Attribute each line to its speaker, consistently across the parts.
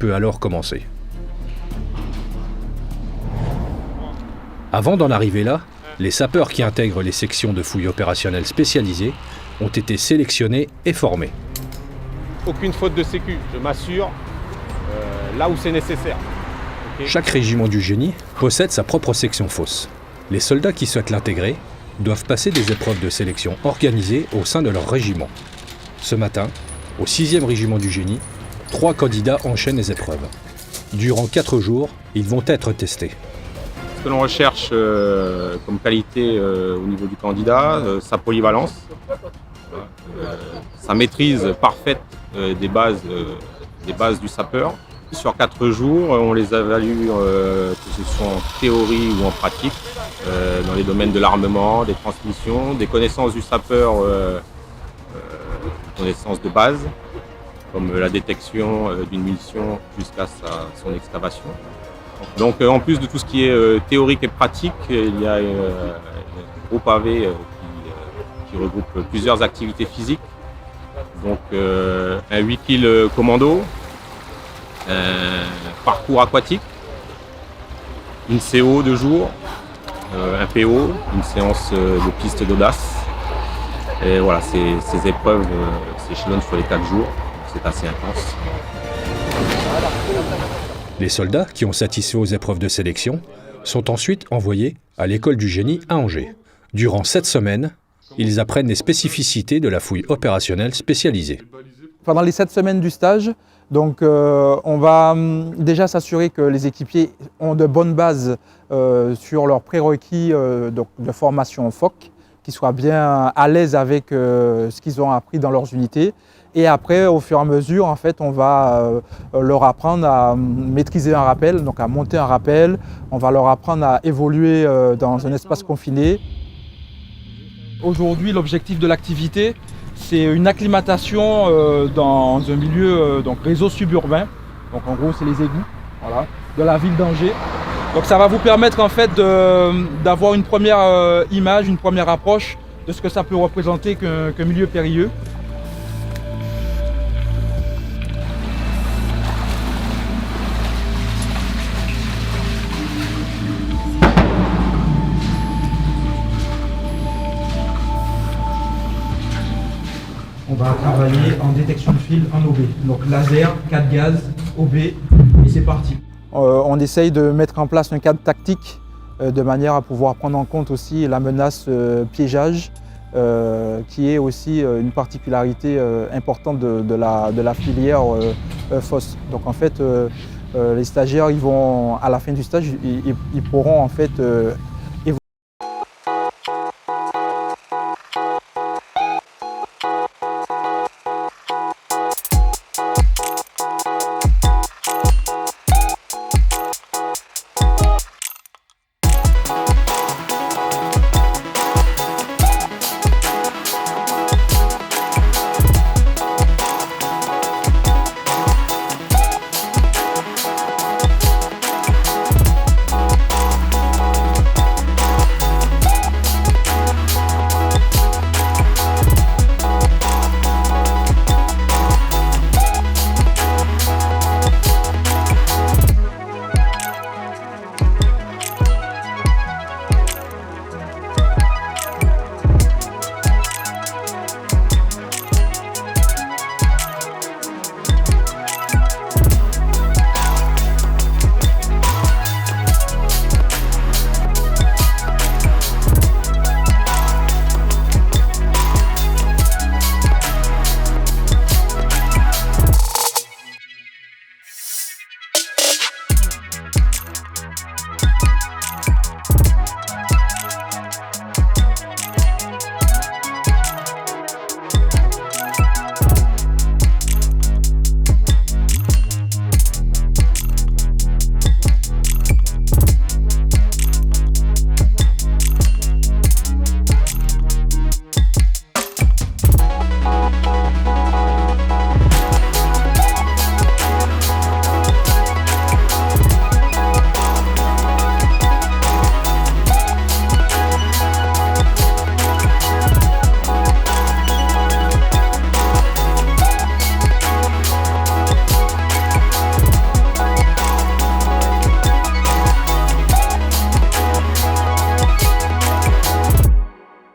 Speaker 1: peut alors commencer. Avant d'en arriver là, les sapeurs qui intègrent les sections de fouilles opérationnelles spécialisées ont été sélectionnés et formés.
Speaker 2: Aucune faute de sécu, je m'assure là où c'est nécessaire. Okay.
Speaker 1: Chaque régiment du génie possède sa propre section fosse. Les soldats qui souhaitent l'intégrer doivent passer des épreuves de sélection organisées au sein de leur régiment. Ce matin, au 6e régiment du génie, 3 candidats enchaînent les épreuves. Durant 4 jours, ils vont être testés.
Speaker 2: Ce que l'on recherche comme qualité au niveau du candidat, sa polyvalence, sa maîtrise parfaite des bases du sapeur. Sur 4 jours, on les évalue, que ce soit en théorie ou en pratique, dans les domaines de l'armement, des transmissions, des connaissances du sapeur, connaissances de base, comme la détection d'une munition jusqu'à son excavation. Donc en plus de tout ce qui est théorique et pratique, il y a un groupe AV qui regroupe plusieurs activités physiques. Donc un 8 kg commando, un parcours aquatique, une CO de jour, un PO, une séance de piste d'audace. Et voilà, ces épreuves s'échelonnent sur les 4 jours, c'est assez intense.
Speaker 1: Les soldats qui ont satisfait aux épreuves de sélection sont ensuite envoyés à l'école du génie à Angers. Durant 7 semaines, ils apprennent les spécificités de la fouille opérationnelle spécialisée.
Speaker 3: Pendant les 7 semaines du stage, donc, on va déjà s'assurer que les équipiers ont de bonnes bases sur leurs prérequis de formation FOC, qu'ils soient bien à l'aise avec ce qu'ils ont appris dans leurs unités. Et après, au fur et à mesure, en fait, on va leur apprendre à maîtriser un rappel, donc à monter un rappel. On va leur apprendre à évoluer dans un espace confiné. Aujourd'hui, l'objectif de l'activité, c'est une acclimatation dans un milieu donc réseau suburbain. Donc en gros, c'est les égouts, voilà, de la ville d'Angers. Donc ça va vous permettre en fait d'avoir une première image, une première approche de ce que ça peut représenter qu'un milieu périlleux. On va travailler en détection de fil en OB, donc laser, 4 gaz, OB, et c'est parti. On essaye de mettre en place un cadre tactique de manière à pouvoir prendre en compte aussi la menace piégeage, qui est aussi une particularité importante de la filière FOSS. Donc en fait, les stagiaires, ils vont, à la fin du stage, ils pourront en fait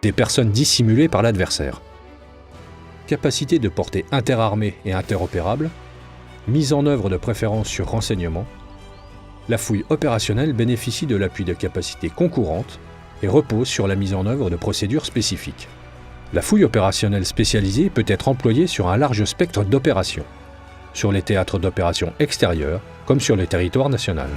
Speaker 1: des personnes dissimulées par l'adversaire. Capacité de portée interarmée et interopérable, mise en œuvre de préférence sur renseignement, la fouille opérationnelle bénéficie de l'appui de capacités concurrentes et repose sur la mise en œuvre de procédures spécifiques. La fouille opérationnelle spécialisée peut être employée sur un large spectre d'opérations, sur les théâtres d'opérations extérieurs comme sur le territoire national.